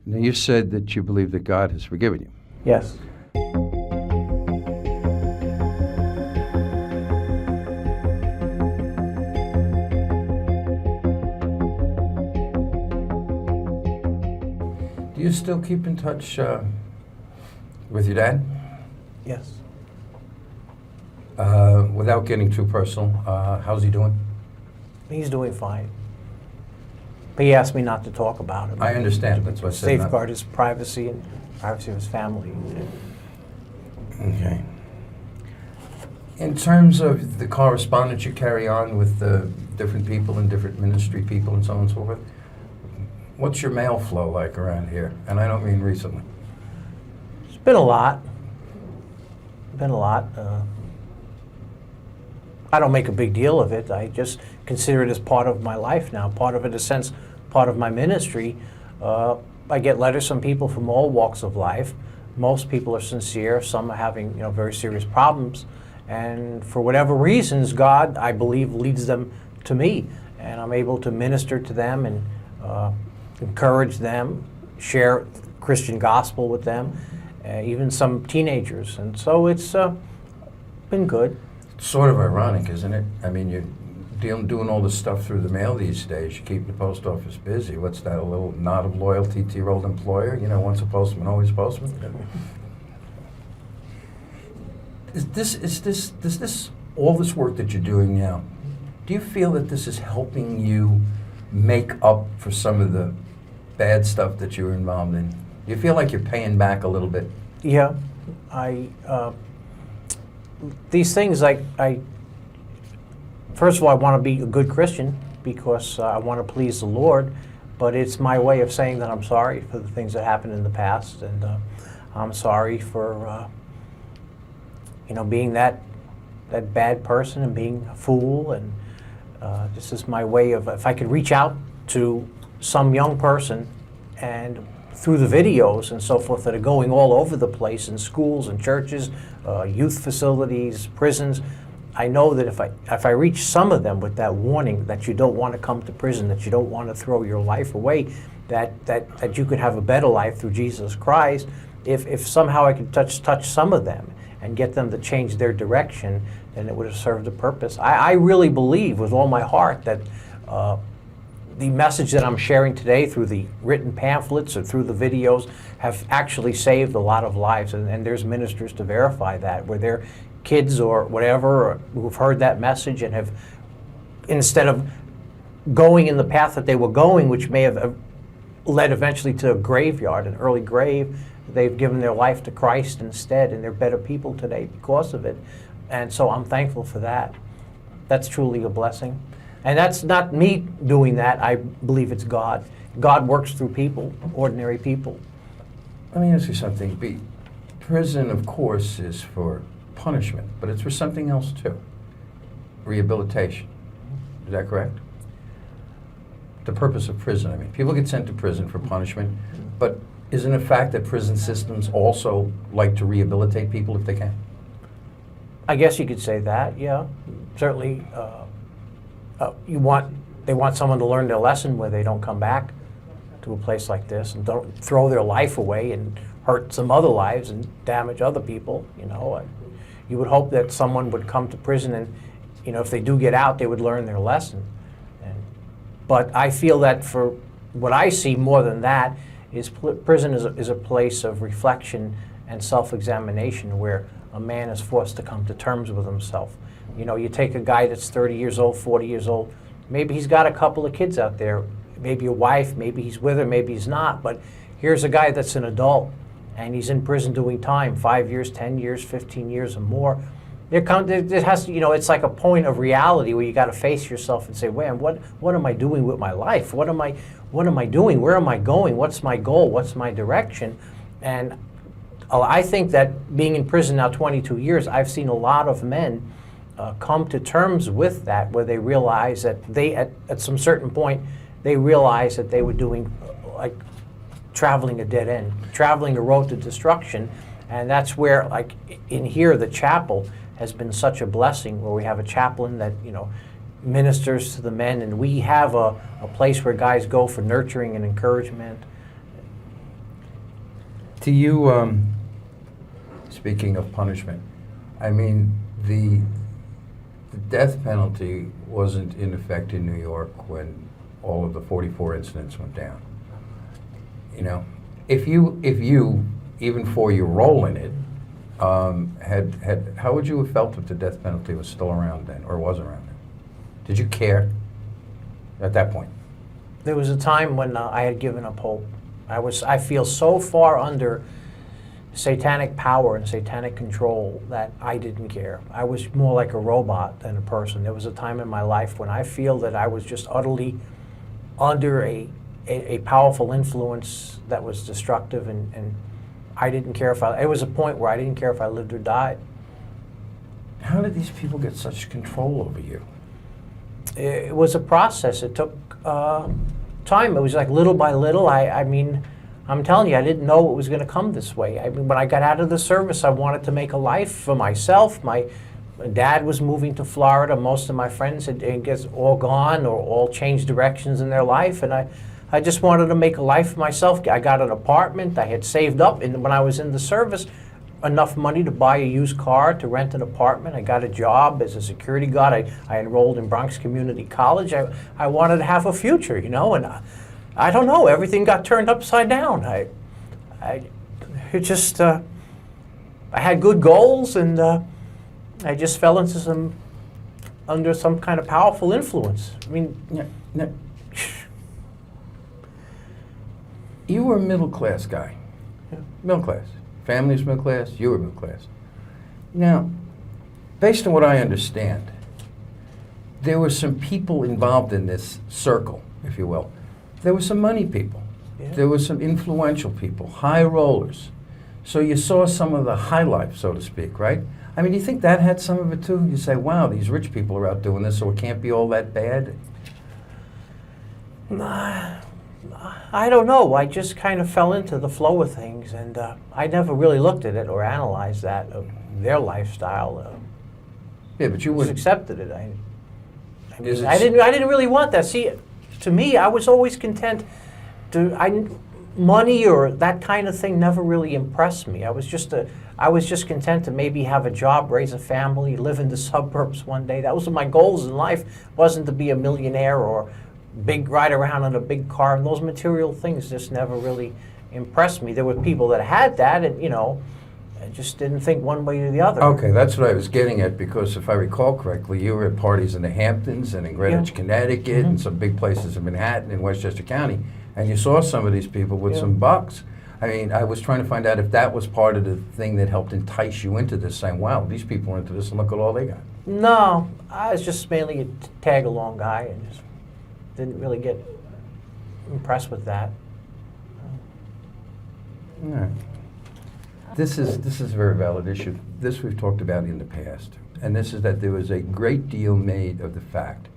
Now, you said that you believe that God has forgiven you. Yes. Do you still keep in touch with your dad? Yes. Without getting too personal, how's he doing? He's doing fine. But he asked me not to talk about him. I understand. That's what I said. Safeguard his privacy and privacy of his family. Okay. In terms of the correspondence you carry on with different people and different ministry people and so on and so forth, what's your mail flow like around here? And I don't mean recently. It's been a lot. I don't make a big deal of it. I just consider it as part of my life now, part of it, in a sense, part of my ministry. I get letters from people from all walks of life. Most people are sincere. Some are having, very serious problems. And for whatever reasons, God, I believe, leads them to me. And I'm able to minister to them and encourage them, share Christian gospel with them, even some teenagers. And so it's been good. It's sort of ironic, isn't it? I mean, you're doing all this stuff through the mail these days. You keep the post office busy. What's that, a little nod of loyalty to your old employer? Once a postman, always a postman? Is this all this work that you're doing now, do you feel that this is helping you make up for some of the bad stuff that you were involved in? Do you feel like you're paying back a little bit? Yeah. These things, first of all, I want to be a good Christian because I want to please the Lord, but it's my way of saying that I'm sorry for the things that happened in the past, and I'm sorry for being that bad person and being a fool, and this is my way of, if I could reach out to some young person and through the videos and so forth that are going all over the place in schools and churches, youth facilities, prisons, I know that if I reach some of them with that warning that you don't want to come to prison, that you don't want to throw your life away, that you could have a better life through Jesus Christ, if somehow I could touch some of them and get them to change their direction, then it would have served a purpose. I really believe with all my heart that the message that I'm sharing today through the written pamphlets or through the videos have actually saved a lot of lives, and there's ministers to verify that, where their kids or whatever who've heard that message and have, instead of going in the path that they were going, which may have led eventually to a graveyard, an early grave, they've given their life to Christ instead, and they're better people today because of it. And so I'm thankful for that. That's truly a blessing. And that's not me doing that. I believe it's God. God works through people, ordinary people. Let me ask you something. Prison, of course, is for punishment, but it's for something else too. Rehabilitation. Is that correct? The purpose of prison, I mean, people get sent to prison for punishment, but isn't it a fact that prison systems also like to rehabilitate people if they can? I guess you could say that, yeah. Certainly, they want someone to learn their lesson where they don't come back to a place like this and don't throw their life away and hurt some other lives and damage other people. You would hope that someone would come to prison and, if they do get out, they would learn their lesson. But I feel that for what I see more than that is prison is a place of reflection and self-examination where a man is forced to come to terms with himself. You take a guy that's 30 years old, 40 years old, maybe he's got a couple of kids out there, maybe a wife, maybe he's with her, maybe he's not, but here's a guy that's an adult and he's in prison doing time, 5 years, 10 years, 15 years or more. There has to, it's like a point of reality where you got to face yourself and say, "Man, what am I doing with my life? What am I doing? Where am I going? What's my goal? What's my direction?" And I think that being in prison now 22 years, I've seen a lot of men come to terms with that, where they realize that at some certain point, they realize that they were doing traveling a dead end, traveling a road to destruction. And that's where, in here, the chapel has been such a blessing, where we have a chaplain that, ministers to the men, and we have a place where guys go for nurturing and encouragement. Do you, speaking of punishment, I mean, the death penalty wasn't in effect in New York when all of the 44 incidents went down. You know, if you, even for your role in it, how would you have felt if the death penalty was still around then, or was around then? Did you care at that point? There was a time when I had given up hope. I feel so far under satanic power and satanic control that I didn't care. I was more like a robot than a person. There was a time in my life when I feel that I was just utterly under a powerful influence that was destructive, and I didn't care if it was a point where I didn't care if I lived or died. How did these people get such control over you? It was a process. It took time. It was like little by little. I mean, I'm telling you, I didn't know it was going to come this way. I mean, when I got out of the service, I wanted to make a life for myself. My dad was moving to Florida. Most of my friends had, I guess, all gone or all changed directions in their life, and I just wanted to make a life for myself. I got an apartment. I had saved up, and when I was in the service, enough money to buy a used car, to rent an apartment. I got a job as a security guard. I enrolled in Bronx Community College. I wanted to have a future, you know, and I don't know, everything got turned upside down. I had good goals, and I just fell into under some kind of powerful influence. I mean, Yeah. You were a middle-class guy. Yeah. Middle class. Family's middle class, you were middle class. Now, based on what I understand, there were some people involved in this circle, if you will. There were some money people. Yeah. There were some influential people, high rollers. So you saw some of the high life, so to speak, right? I mean, do you think that had some of it too? You say, wow, these rich people are out doing this, so it can't be all that bad? I don't know. I just kind of fell into the flow of things, and I never really looked at it or analyzed that of their lifestyle. Yeah, but you Just would. accepted it. I Is mean, it I didn't really want that. See, to me, I was always content money or that kind of thing never really impressed me. I was just content to maybe have a job, raise a family, live in the suburbs one day. That was my goals in life. Wasn't to be a millionaire or ride around in a big car. And those material things just never really impressed me. There were people that had that, and you know, I just didn't think one way or the other. Okay, that's what I was getting at, because if I recall correctly, you were at parties in the Hamptons and in Greenwich, Yeah. Connecticut, and some big places in Manhattan and Westchester County, and you saw some of these people with Yeah. some bucks. I mean, I was trying to find out if that was part of the thing that helped entice you into this, saying, wow, these people are into this, and look at all they got. No, I was just mainly a tag-along guy, and just didn't really get impressed with that. All right. This is a very valid issue. This we've talked about in the past, and this is that there was a great deal made of the fact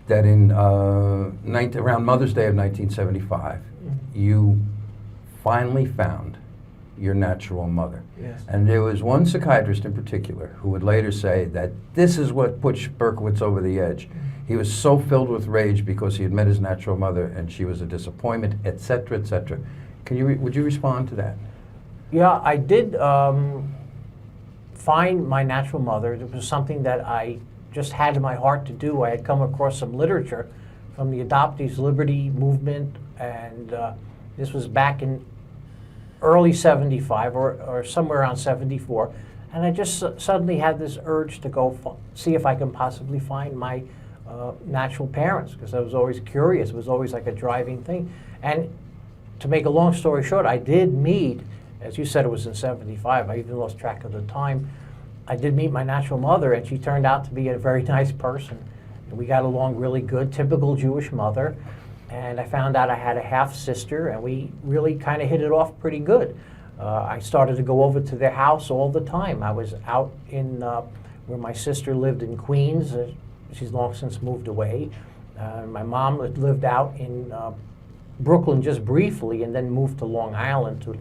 that in around Mother's Day of 1975, you finally found your natural mother. Yes. And there was one psychiatrist in particular who would later say that this is what put Berkowitz over the edge. He was so filled with rage because he had met his natural mother and she was a disappointment, etc., etc. Would you respond to that? Yeah, I did find my natural mother. It was something that I just had in my heart to do. I had come across some literature from the Adoptees' Liberty movement, and this was back in early 75 or somewhere around 74. And I just suddenly had this urge to go see if I can possibly find my natural parents, because I was always curious. It was always like a driving thing. And to make a long story short, I did meet, as you said, it was in 75. I even lost track of the time. I did meet my natural mother, and she turned out to be a very nice person. And we got along really good, typical Jewish mother. And I found out I had a half-sister, and we really kind of hit it off pretty good. I started to go over to their house all the time. I was out in where my sister lived in Queens. She's long since moved away. My mom lived out in Brooklyn just briefly, and then moved to Long Island, to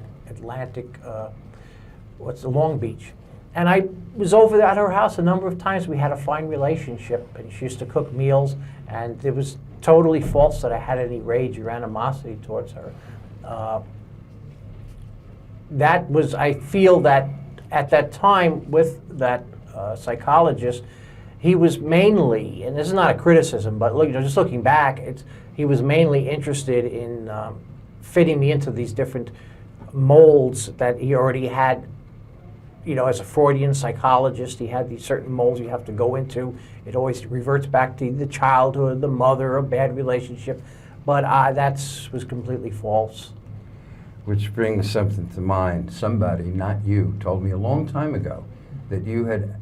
Long Beach. And I was over at her house a number of times. We had a fine relationship, and she used to cook meals, and it was totally false that I had any rage or animosity towards her. that was, I feel that at that time with that psychologist, he was mainly, and this is not a criticism, but look, just looking back, he was mainly interested in fitting me into these different molds that he already had. As a Freudian psychologist, he had these certain molds you have to go into. It always reverts back to the childhood, the mother, a bad relationship. But that was completely false. Which brings something to mind. Somebody, not you, told me a long time ago that you had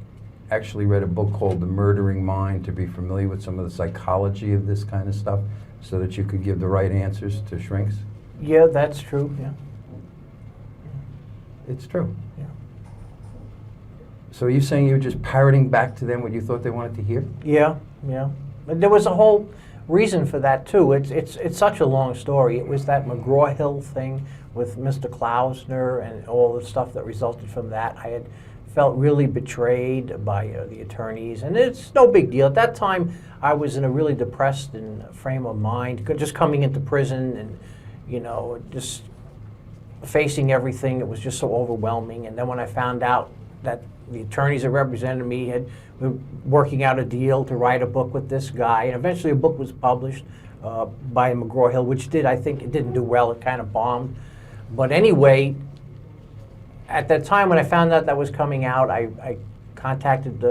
actually read a book called The Murdering Mind to be familiar with some of the psychology of this kind of stuff so that you could give the right answers to shrinks. Yeah, that's true, yeah. It's true. Yeah. So are you saying you were just parroting back to them what you thought they wanted to hear? Yeah. But there was a whole reason for that too. It's such a long story. It was that McGraw-Hill thing with Mr. Klausner and all the stuff that resulted from that. I had felt really betrayed by the attorneys, and it's no big deal. At that time, I was in a really depressed frame of mind, just coming into prison and, just facing everything. It was just so overwhelming. And then when I found out that the attorneys that represented me were working out a deal to write a book with this guy, and eventually a book was published by McGraw-Hill, which I think it didn't do well. It kind of bombed. But anyway, at that time when I found out that was coming out, I contacted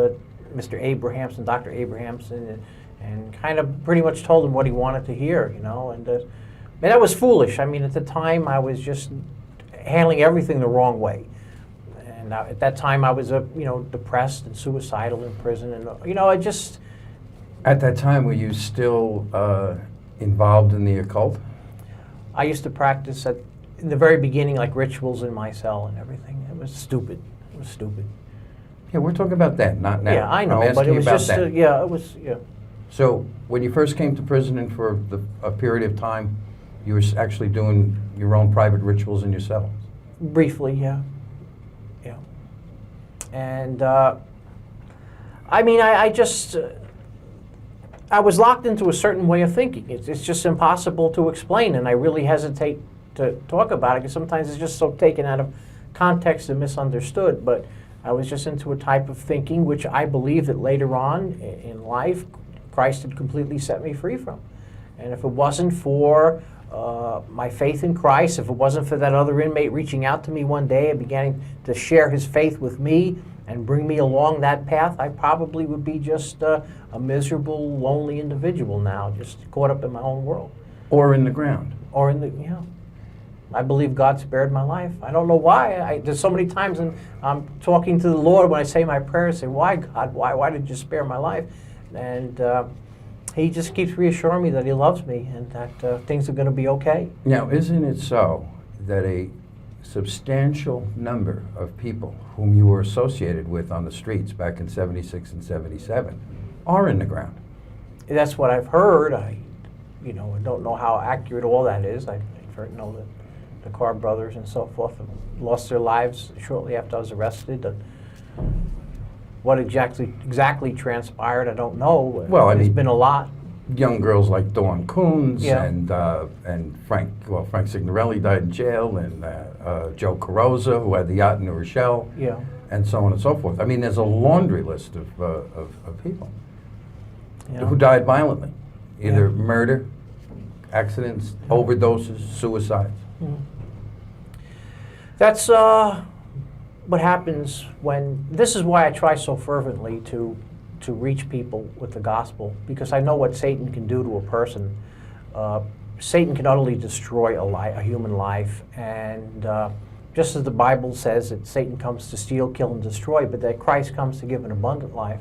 Mr. Abrahamson, Dr. Abrahamson, and kind of pretty much told him what he wanted to hear, and that was foolish. I mean, at the time, I was just handling everything the wrong way. And at that time, I was, depressed and suicidal in prison, and I just. At that time, were you still involved in the occult? I used to practice in the very beginning, like rituals in my cell and everything. It was stupid. Yeah, we're talking about that, not now. Yeah, I know, I'm but it was about just, that. it was, yeah. So when you first came to prison and for a period of time, you were actually doing your own private rituals in your cell? Briefly, yeah. And I just, I was locked into a certain way of thinking. It's just impossible to explain, and I really hesitate to talk about it because sometimes it's just so taken out of context and misunderstood. But I was just into a type of thinking which I believe that later on in life, Christ had completely set me free from. And if it wasn't for my faith in Christ, if it wasn't for that other inmate reaching out to me one day and beginning to share his faith with me and bring me along that path, I probably would be just a miserable, lonely individual now, just caught up in my own world. Or in the ground. Or in the, I believe God spared my life. I don't know why. There's so many times when I'm talking to the Lord when I say my prayers, I say, why, God? Why did you spare my life? And He just keeps reassuring me that He loves me and that things are going to be okay. Now, isn't it so that a substantial number of people whom you were associated with on the streets back in 76 and 77 are in the ground? That's what I've heard. I don't know how accurate all that is. I've heard, that the Carr brothers and so forth have lost their lives shortly after I was arrested. And what exactly transpired, I don't know. Well, there's been a lot. Young girls like Dawn Coons Yeah. and Frank Signorelli died in jail, and Joe Carrozza, who had the yacht in New Rochelle, Yeah. and so on and so forth. I mean, there's a laundry list of people Yeah. who died violently, either Yeah. murder, accidents, overdoses, suicides. Mhm. That's what happens when. This is why I try so fervently to reach people with the gospel, because I know what Satan can do to a person. Satan can utterly destroy a human life, and just as the Bible says that Satan comes to steal, kill, and destroy, but that Christ comes to give an abundant life.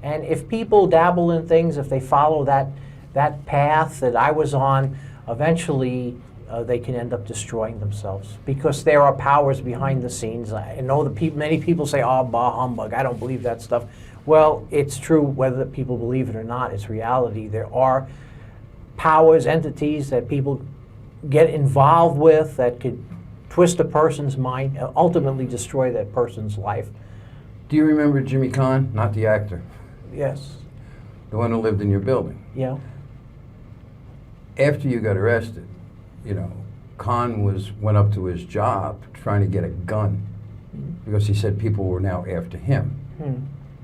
And if people dabble in things, if they follow that path that I was on, eventually they can end up destroying themselves, because there are powers behind the scenes. I know many people say, "Oh, bah humbug, I don't believe that stuff." Well, it's true whether people believe it or not. It's reality. There are powers, entities that people get involved with that could twist a person's mind and ultimately destroy that person's life. Do you remember Jimmy Kahn? Not the actor. Yes. The one who lived in your building. Yeah. After you got arrested, Khan went up to his job trying to get a gun because he said people were now after him.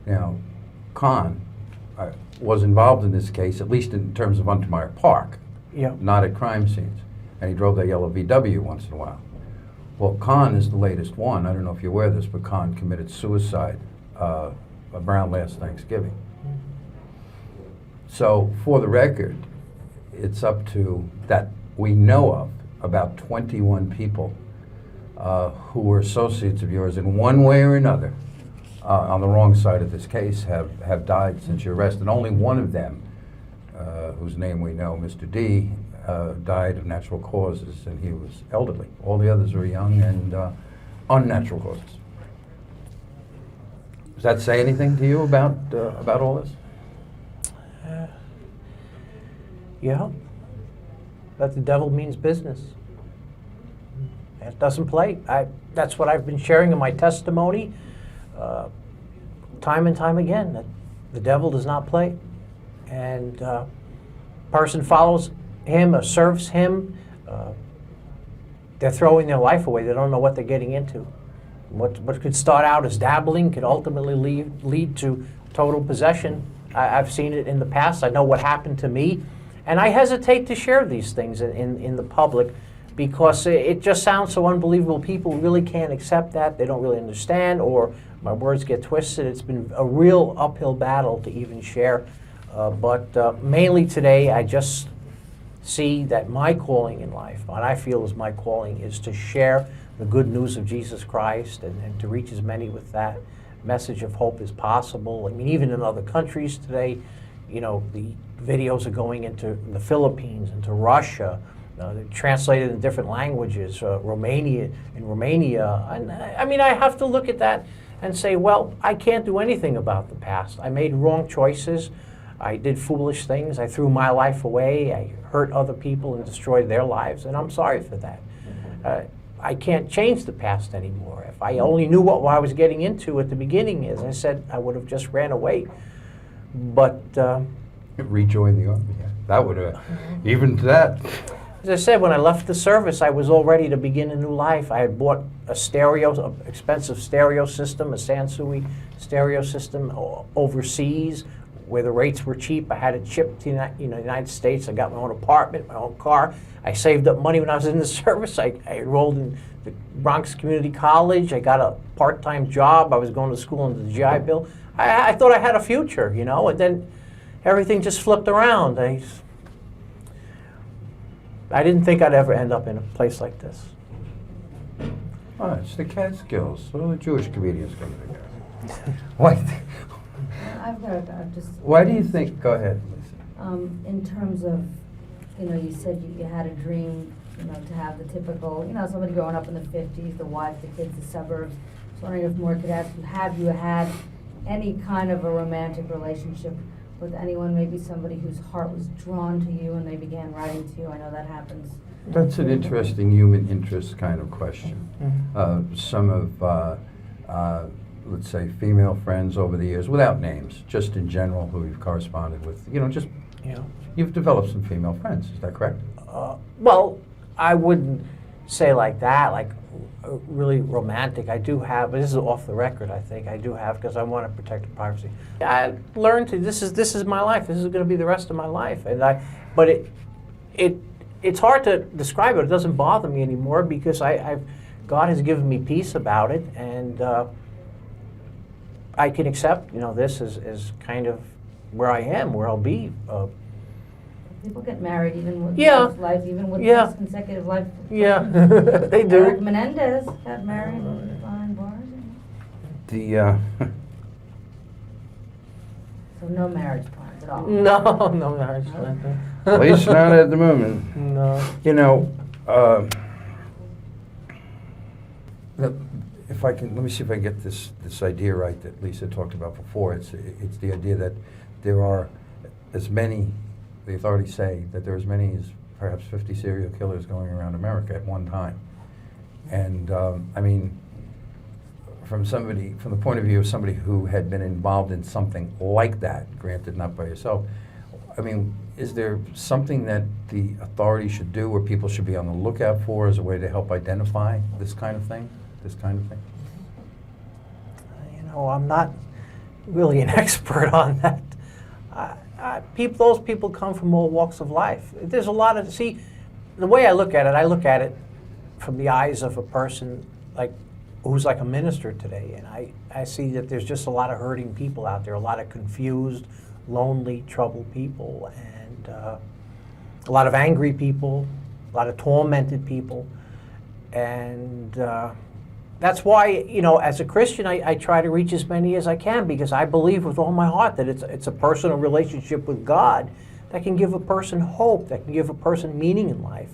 Now, Khan was involved in this case, at least in terms of Untermeyer Park, not at crime scenes. And he drove that yellow VW once in a while. Well, Khan is the latest one. I don't know if you're aware of this, but Khan committed suicide around last Thanksgiving. So, for the record, it's up to, that we know of, about 21 people who were associates of yours in one way or another on the wrong side of this case have died since your arrest. And only one of them, whose name we know, Mr. D, died of natural causes, and he was elderly. All the others were young and unnatural causes. Does that say anything to you about all this? Yeah. That the devil means business. It doesn't play. That's what I've been sharing in my testimony time and time again, that the devil does not play. And person follows him or serves him, they're throwing their life away. They don't know what they're getting into. What could start out as dabbling could ultimately lead to total possession. I've seen it in the past. I know what happened to me. And I hesitate to share these things in the public because it just sounds so unbelievable. People really can't accept that. They don't really understand, or my words get twisted. It's been a real uphill battle to even share. But mainly today, I just see that my calling in life, what I feel is my calling, is to share the good news of Jesus Christ and to reach as many with that message of hope as possible. I mean, even in other countries today, you know, the videos are going into the Philippines, into Russia. They're translated in different languages, Romania. And I mean, I have to look at that and say, well, I can't do anything about the past. I made wrong choices. I did foolish things. I threw my life away. I hurt other people and destroyed their lives, and I'm sorry for that. I can't change the past anymore. If I only knew what I was getting into at the beginning, as I said, I would have just ran away. But rejoin the army. Yeah. That would have, even to that. As I said, when I left the service, I was all ready to begin a new life. I had bought an expensive stereo system, a Sansui stereo system overseas, where the rates were cheap. I had it shipped to the United States. I got my own apartment, my own car. I saved up money when I was in the service. I enrolled in the Bronx Community College. I got a part-time job. I was going to school under the GI Bill. I thought I had a future, you know, and then everything just flipped around. I didn't think I'd ever end up in a place like this. Oh, it's the Catskills. What are the Jewish comedians coming together? Why do you think? Go ahead, Lisa. In terms of, you said you had a dream, to have the typical, somebody growing up in the 50s, the wife, the kids, the suburbs. I was wondering if more could ask you, have you had any kind of a romantic relationship with anyone, maybe somebody whose heart was drawn to you and they began writing to you? I know that happens. That's an interesting human interest kind of question. Some of, let's say, female friends over the years, without names, just in general, who you've corresponded with, you've developed some female friends, is that correct? Well, I wouldn't say like that, like really romantic. I do have, but this is off the record, I think. I do have, because I want to protect privacy. I learned to, this is my life. This is going to be the rest of my life. But it's hard to describe it. It doesn't bother me anymore because God has given me peace about it, and I can accept, this is kind of where I am, where I'll be. People get married even with life, even with consecutive life. Yeah, they do. Eric Menendez got married behind bars. So no marriage plans at all? No marriage plans. At least not at the moment. No. If I can, let me see if I can get this idea right that Lisa talked about before. It's the idea that there are as many, the authorities say that there are as many as perhaps 50 serial killers going around America at one time. And I mean, from the point of view of somebody who had been involved in something like that, granted not by yourself, I mean, is there something that the authority should do or people should be on the lookout for as a way to help identify this kind of thing? You know, I'm not really an expert on that. Those people come from all walks of life. There's a lot of, see, the way I look at it from the eyes of a person who's like a minister today, and I see that there's just a lot of hurting people out there, a lot of confused, lonely, troubled people, and a lot of angry people, a lot of tormented people, and that's why, you know, as a Christian, I try to reach as many as I can, because I believe with all my heart that it's a personal relationship with God that can give a person hope, that can give a person meaning in life.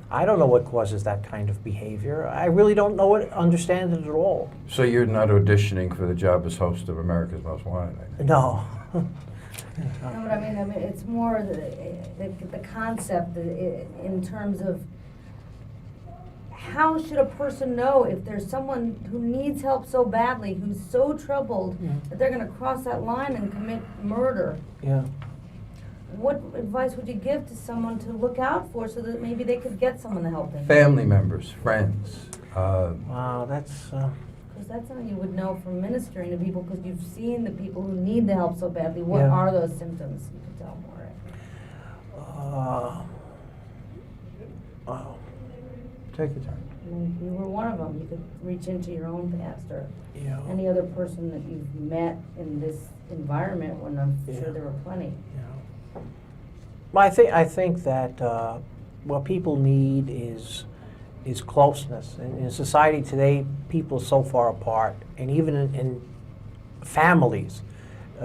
I don't know what causes that kind of behavior. I really don't know it, understand it at all. So you're not auditioning for the job as host of America's Most Wanted? No. No, but I mean, it's more the concept in terms of how should a person know if there's someone who needs help so badly, who's so troubled that they're going to cross that line and commit murder? Yeah. What advice would you give to someone to look out for so that maybe they could get someone to help them? Family members, friends. Wow, that's... Because that's something you would know from ministering to people, because you've seen the people who need the help so badly. What Yeah. are those symptoms? You could tell more. Wow. Take your time. And if you were one of them, you could reach into your own past or Yeah. any other person that you've met in this environment, when I'm sure there were plenty. Yeah. Well, I think that what people need is closeness. In society today, people are so far apart, and even in families,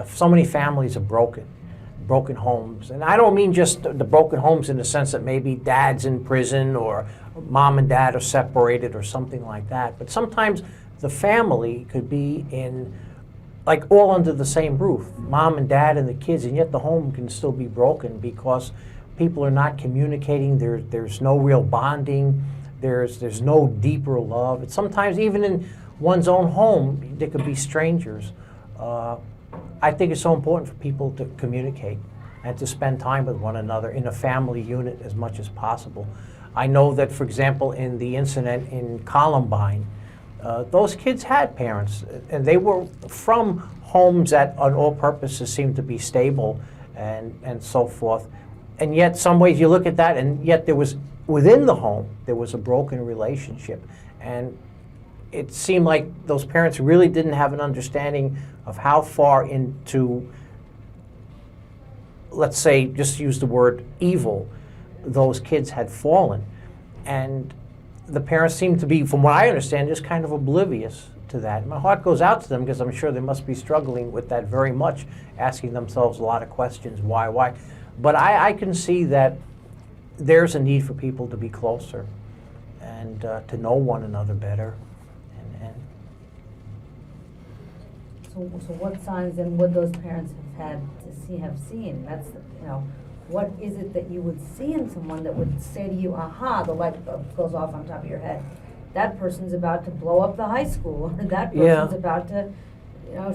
so many families are broken homes. And I don't mean just the broken homes in the sense that maybe dad's in prison or mom and dad are separated or something like that, but sometimes the family could be in, like, all under the same roof, mom and dad and the kids, and yet the home can still be broken because people are not communicating. There's no real bonding. There's no deeper love. It's sometimes even in one's own home, there could be strangers. I think it's so important for people to communicate and to spend time with one another in a family unit as much as possible. I know that, for example, in the incident in Columbine, those kids had parents, and they were from homes that on all purposes seemed to be stable and so forth. And yet, some ways you look at that, and yet there was, within the home, there was a broken relationship. And it seemed like those parents really didn't have an understanding of how far into, let's say, just use the word evil, those kids had fallen. And the parents seem to be, from what I understand, just kind of oblivious to that. My heart goes out to them, because I'm sure they must be struggling with that very much, asking themselves a lot of questions, why? But I can see that there's a need for people to be closer and to know one another better. So what signs then would those parents have seen? That's what is it that you would see in someone that would say to you, aha, the light bulb goes off on top of your head. That person's about to blow up the high school, or that person's about to,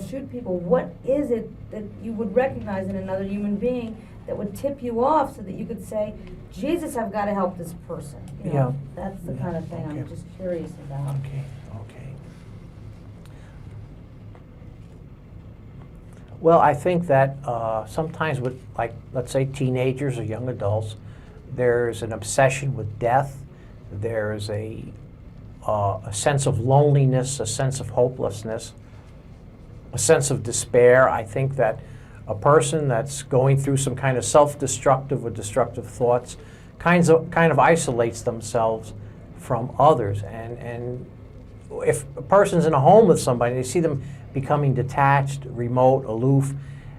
shoot people. What is it that you would recognize in another human being that would tip you off so that you could say, Jesus, I've got to help this person? That's the kind of thing I'm just curious about. Okay. Well, I think that sometimes with, like, let's say teenagers or young adults, there's an obsession with death. There's a sense of loneliness, a sense of hopelessness, a sense of despair. I think that a person that's going through some kind of self-destructive or destructive thoughts kind of isolates themselves from others. And if a person's in a home with somebody, they see them becoming detached, remote, aloof,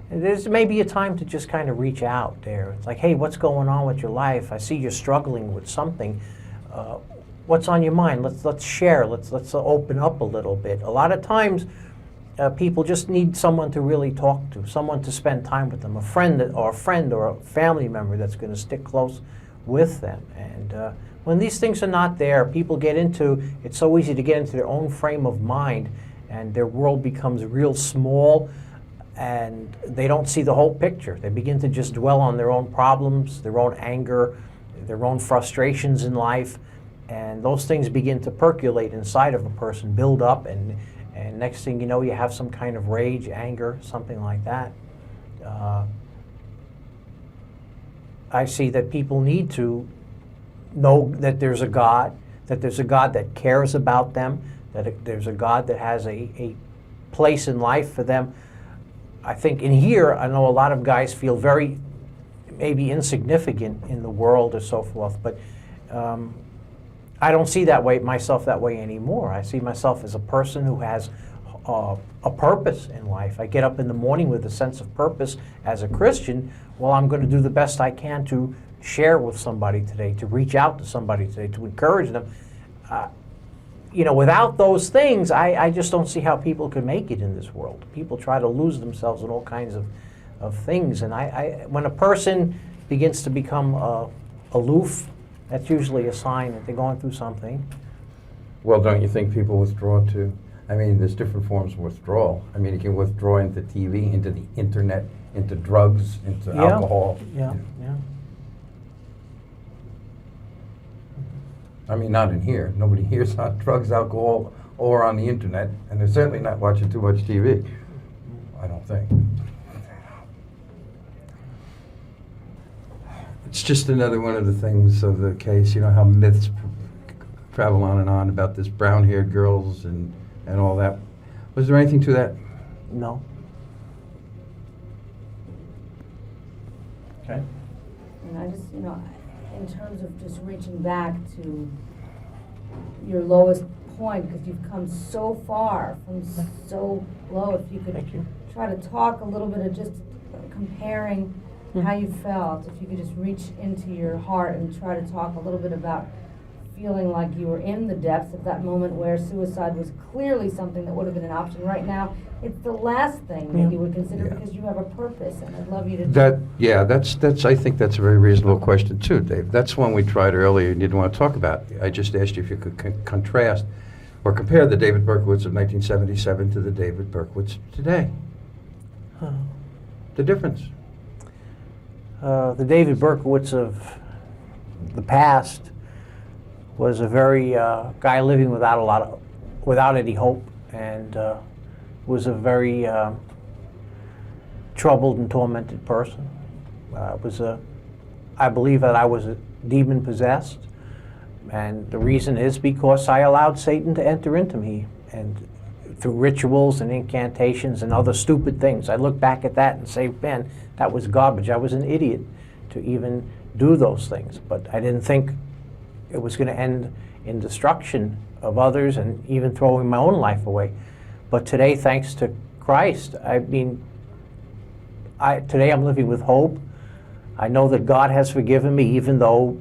there's maybe a time to just kind of reach out there. It's like, hey, what's going on with your life? I see you're struggling with something. What's on your mind? Let's share. Let's open up a little bit. A lot of times, people just need someone to really talk to, someone to spend time with them, a friend or a family member that's going to stick close with them. And when these things are not there, people it's so easy to get into their own frame of mind, and their world becomes real small. and they don't see the whole picture. They begin to just dwell on their own problems, their own anger, their own frustrations in life, and those things begin to percolate inside of a person, build up, and next thing you know, you have some kind of rage, anger, something like that. I see that people need to know that there's a God, that cares about them, that there's a God that has a place in life for them. I think in here, I know a lot of guys feel very maybe insignificant in the world or so forth, but I don't see myself that way anymore. I see myself as a person who has a purpose in life. I get up in the morning with a sense of purpose as a Christian. Well, I'm going to do the best I can to share with somebody today, to reach out to somebody today, to encourage them. Without those things, I just don't see how people can make it in this world. People try to lose themselves in all kinds of things. And when a person begins to become aloof, that's usually a sign that they're going through something. Well, don't you think people withdraw too? I mean, there's different forms of withdrawal. I mean, you can withdraw into TV, into the internet, into drugs, into alcohol. Yeah. I mean, not in here. Nobody here's on drugs, alcohol, or on the internet, and they're certainly not watching too much TV. I don't think. It's just another one of the things of the case, how myths travel on and on about this brown-haired girls and all that. Was there anything to that? No. Okay. And I just, in terms of just reaching back to your lowest point, because you've come so far from so low, if you could try to talk a little bit of just comparing how you felt, if you could just reach into your heart and try to talk a little bit about feeling like you were in the depths of that moment where suicide was clearly something that would have been an option. Right now, it's the last thing that you would consider because you have a purpose, and I'd love you to... That's. I think that's a very reasonable question too, Dave. That's one we tried earlier and didn't want to talk about. I just asked you if you could contrast or compare the David Berkowitz of 1977 to the David Berkowitz today. The difference. The David Berkowitz of the past was a very guy living without any hope, and was a very troubled and tormented person. I believe that I was demon possessed, and the reason is because I allowed Satan to enter into me, and through rituals and incantations and other stupid things. I look back at that and say, man, that was garbage. I was an idiot to even do those things, but I didn't think it was going to end in destruction of others and even throwing my own life away. But today, thanks to Christ, today I'm living with hope. I know that God has forgiven me, even though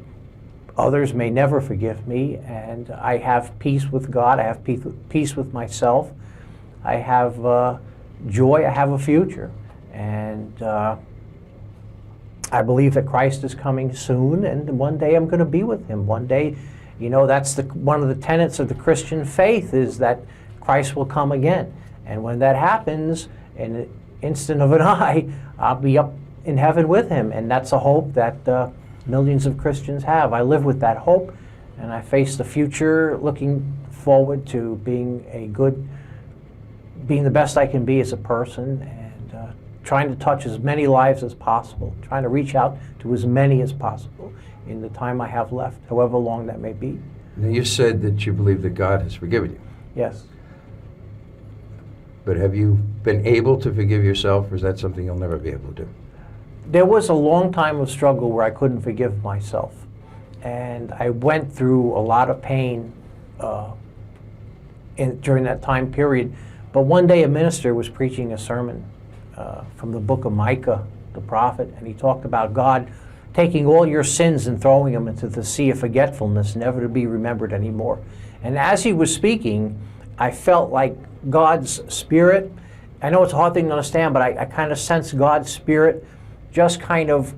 others may never forgive me, and I have peace with God. I have peace with myself. I have joy. I have a future, and I believe that Christ is coming soon, and one day I'm going to be with him. One day, that's one of the tenets of the Christian faith, is that Christ will come again. And when that happens, in an instant of an eye, I'll be up in heaven with him. And that's a hope that millions of Christians have. I live with that hope, and I face the future looking forward to being the best I can be as a person, and trying to touch as many lives as possible, trying to reach out to as many as possible in the time I have left, however long that may be. Now, you said that you believe that God has forgiven you. Yes. But have you been able to forgive yourself, or is that something you'll never be able to do? There was a long time of struggle where I couldn't forgive myself. And I went through a lot of pain during that time period. But one day a minister was preaching a sermon from the book of Micah, the prophet, and he talked about God taking all your sins and throwing them into the sea of forgetfulness, never to be remembered anymore. And as he was speaking, I felt like God's Spirit, I know it's a hard thing to understand, but I kind of sensed God's Spirit just kind of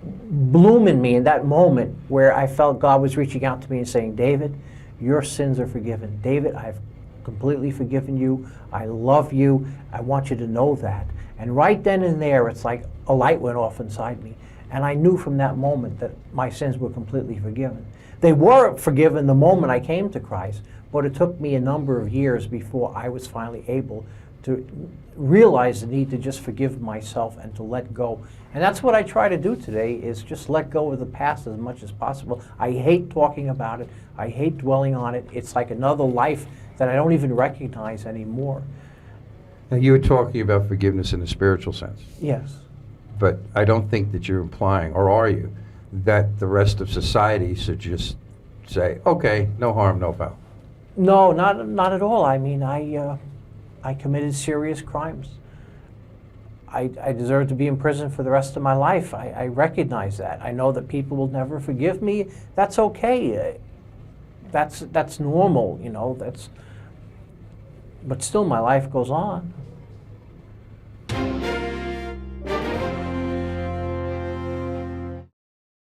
bloom in me in that moment where I felt God was reaching out to me and saying, David, your sins are forgiven. David, I've completely forgiven you. I love you. I want you to know that. And right then and there, it's like a light went off inside me. And I knew from that moment that my sins were completely forgiven. They were forgiven the moment I came to Christ, but it took me a number of years before I was finally able to realize the need to just forgive myself and to let go. And that's what I try to do today, is just let go of the past as much as possible. I hate talking about it. I hate dwelling on it. It's like another life that I don't even recognize anymore. Now, you were talking about forgiveness in a spiritual sense. Yes. But I don't think that you're implying, or are you, that the rest of society should just say, okay, no harm, no foul? No, not at all. I mean, I committed serious crimes. I deserve to be in prison for the rest of my life. I recognize that. I know that people will never forgive me. That's okay. That's normal, you know. But still, my life goes on.